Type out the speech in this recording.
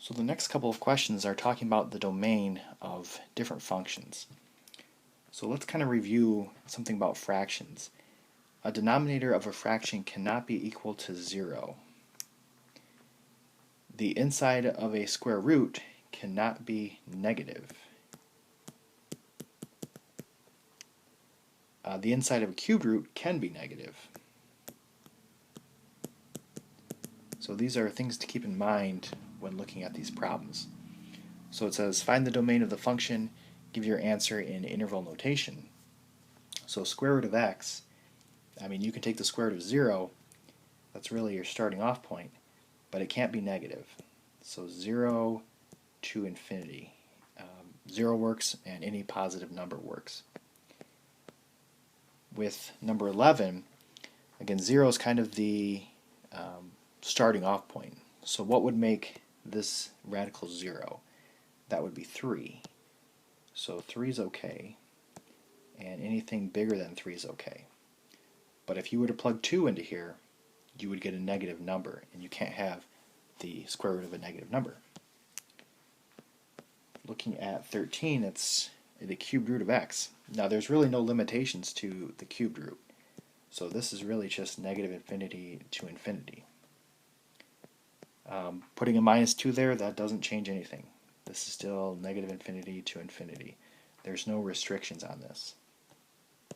So the next couple of questions are talking about the domain of different functions. So let's kind of review something about fractions. A denominator of a fraction cannot be equal to 0. The inside of a square root cannot be negative. The inside of a cubed root can be negative. So these are things to keep in mind when looking at these problems. So it says find the domain of the function, give your answer in interval notation. So square root of x, you can take the square root of 0, that's really your starting off point, but it can't be negative. So 0 to infinity. 0 works and any positive number works. With number 11, again 0 is kind of the starting off point. So what would make this radical 0? That would be 3. So 3 is okay, and anything bigger than 3 is okay. But if you were to plug 2 into here, you would get a negative number, and you can't have the square root of a negative number. Looking at 13, it's the cubed root of x. Now there's really no limitations to the cubed root, so this is really just negative infinity to infinity. Putting a minus 2 there, that doesn't change anything. This is still negative infinity to infinity. There's no restrictions on this.